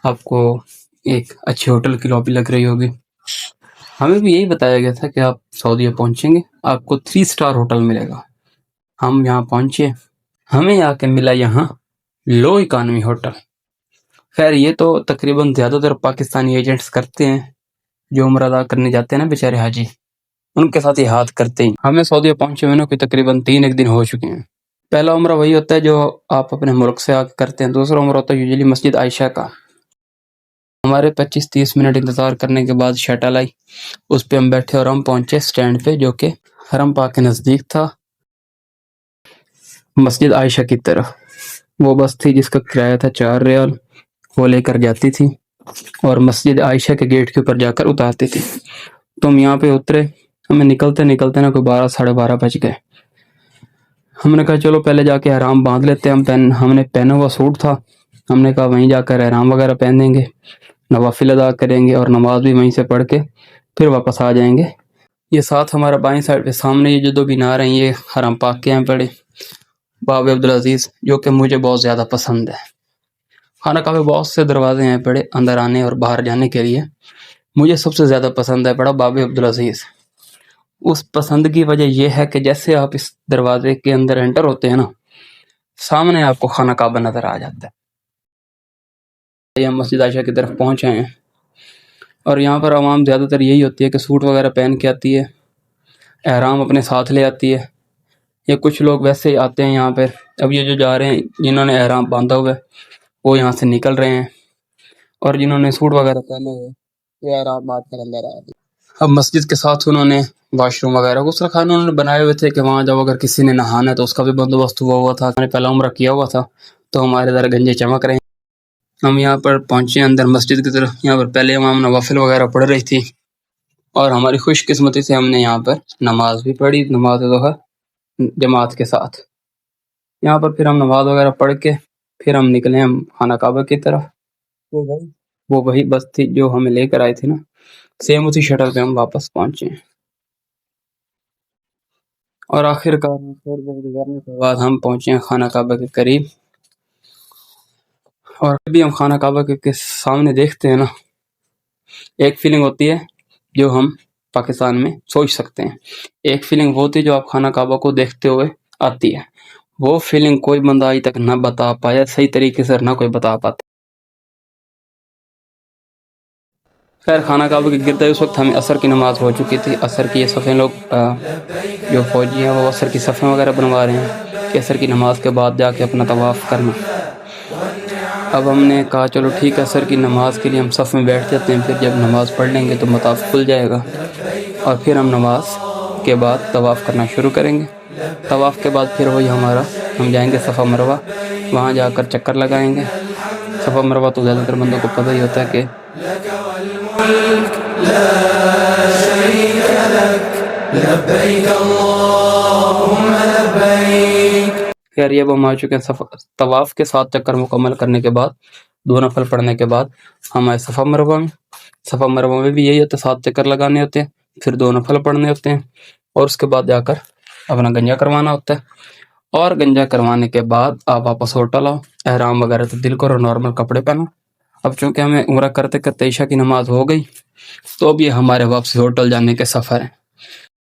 آپ کو ایک اچھی ہوٹل کی لابی لگ رہی ہوگی. ہمیں بھی یہی بتایا گیا تھا کہ آپ سعودیہ پہنچیں گے آپ کو 3 اسٹار ہوٹل ملے گا. ہم یہاں پہنچے, ہمیں آ کے ملا یہاں لو اکانومی ہوٹل. خیر یہ تو تقریباً زیادہ تر پاکستانی ایجنٹس کرتے ہیں, جو عمرہ ادا کرنے جاتے ہیں نا بیچارے حاجی, ان کے ساتھ یہ ہاتھ کرتے ہیں. ہمیں سعودیہ پہنچے ہوئے نا کوئی تقریباً 3 دن ہو چکے ہیں. پہلا عمرہ وہی ہوتا ہے جو آپ اپنے ملک سے آ کے کرتے ہیں. دوسرا عمرہ ہوتا ہے یوزلی مسجد عائشہ کا. ہمارے 25-30 منٹ انتظار کرنے کے بعد شٹل آئی, اس پہ ہم بیٹھے اور ہم پہنچے سٹینڈ پہ, جو کہ حرم پاک کے نزدیک تھا, مسجد عائشہ کی طرف. وہ بس تھی جس کا کرایہ تھا 4 ریال, وہ لے کر جاتی تھی اور مسجد عائشہ کے گیٹ کے اوپر جا کر اتارتی تھی. تو ہم یہاں پہ اترے, ہمیں نکلتے نکلتے نا کوئی 12-12:30 بج گئے. ہم نے کہا چلو پہلے جا کے احرام باندھ لیتے ہیں. ہم نے پہنا ہوا سوٹ تھا, ہم نے کہا وہیں جا کر احرام وغیرہ پہن دیں گے, نوافل ادا کریں گے اور نماز بھی وہیں سے پڑھ کے پھر واپس آ جائیں گے. یہ ساتھ ہمارا بائیں سائڈ پہ سامنے یہ جو 2 مینار ہیں یہ حرم پاک کے ہیں پڑے, باب عبدالعزیز, جو کہ مجھے بہت زیادہ پسند ہے. خانہ کعبہ میں بہت سے دروازے ہیں پڑے اندر آنے اور باہر جانے کے لیے, مجھے سب سے زیادہ پسند ہے پڑا باب عبدالعزیز. اس پسند کی وجہ یہ ہے کہ جیسے آپ اس دروازے کے اندر انٹر ہوتے ہیں نا, سامنے آپ کو خانہ کعبہ نظر آ جاتا ہے. ہم مسجد عائشہ کی طرف پہنچے ہیں اور یہاں پر عوام زیادہ تر یہی ہوتی ہے کہ سوٹ وغیرہ پہن کے آتی ہے, احرام اپنے ساتھ لے آتی ہے, یا کچھ لوگ ویسے ہی آتے ہیں یہاں پر. اب یہ جو جا رہے ہیں جنہوں نے احرام باندھا ہوا ہے وہ یہاں سے نکل رہے ہیں, اور جنہوں نے سوٹ وغیرہ پہنے ہوئے وہ احرام باندھ کر اندر آ گئے. اب مسجد کے ساتھ انہوں نے واش روم وغیرہ غسل خانے انہوں نے بنائے ہوئے تھے کہ وہاں جب اگر کسی نے نہانا ہے تو اس کا بھی بندوبست ہوا تھا. ہم نے پہلا عمرہ کیا ہوا تھا تو ہمارے ذرا گنجے چمک رہے ہیں. ہم یہاں پر پہنچے اندر مسجد کی طرف. یہاں پر پہلے امام نوافل وغیرہ پڑھ رہی تھی اور ہماری خوش قسمتی سے ہم نے یہاں پر نماز بھی پڑھی, نماز ظہر جماعت کے ساتھ. یہاں پر پھر ہم نماز وغیرہ پڑھ کے پھر ہم نکلے ہم خانہ کعبہ کی طرف. وہ وہی بس تھی جو ہمیں لے کر آئی تھی نا, سیم اسی شٹل پہ ہم واپس پہنچے ہیں. اور آخر کار گزارنے کے بعد ہم پہنچے ہیں خانہ کعبہ کے قریب. اور ابھی ہم خانہ کعبہ کے سامنے دیکھتے ہیں نا, ایک فیلنگ ہوتی ہے جو ہم پاکستان میں سوچ سکتے ہیں, ایک فیلنگ وہ ہوتی ہے جو آپ خانہ کعبہ کو دیکھتے ہوئے آتی ہے. وہ فیلنگ کوئی بندہ آج تک نہ بتا پایا صحیح طریقے سے, نہ کوئی بتا پاتا. خیر خانہ کعبہ کے گرد اس وقت ہمیں عصر کی نماز ہو چکی تھی. عصر کی یہ صفیں لوگ جو فوجی ہیں وہ عصر کی صفیں وغیرہ بنوا رہے ہیں کہ عصر کی نماز کے بعد جا کے اپنا طواف کرنا. اب ہم نے کہا چلو ٹھیک ہے, عصر کی نماز کے لیے ہم صف میں بیٹھ جاتے ہیں, پھر جب نماز پڑھ لیں گے تو مطاف کھل جائے گا اور پھر ہم نماز کے بعد طواف کرنا شروع کریں گے. طواف کے بعد پھر وہی ہمارا ہم جائیں گے صفا مروہ, وہاں جا کر چکر لگائیں گے. صفا مروہ تو زیادہ تر بندوں کو پتہ ہی ہوتا ہے کہ خیر یہ وہ ہم آ چکے ہیں. طواف کے 7 چکر مکمل کرنے کے بعد 2 نفل پڑھنے کے بعد ہم آئے صفا مروہ میں. صفا مروہ میں بھی یہی ہوتا ہے, 7 چکر لگانے ہوتے ہیں, پھر 2 نفل پڑھنے ہوتے ہیں اور اس کے بعد جا کر اپنا گنجا کروانا ہوتا ہے. اور گنجا کروانے کے بعد آپ واپس ہوٹل آؤ, احرام وغیرہ تبدیل کرو, نارمل کپڑے پہنو. اب چونکہ ہمیں عمرہ کرتے کرتے عشاء کی نماز ہو گئی تو اب یہ ہمارے واپسی ہوٹل جانے کے سفر ہیں.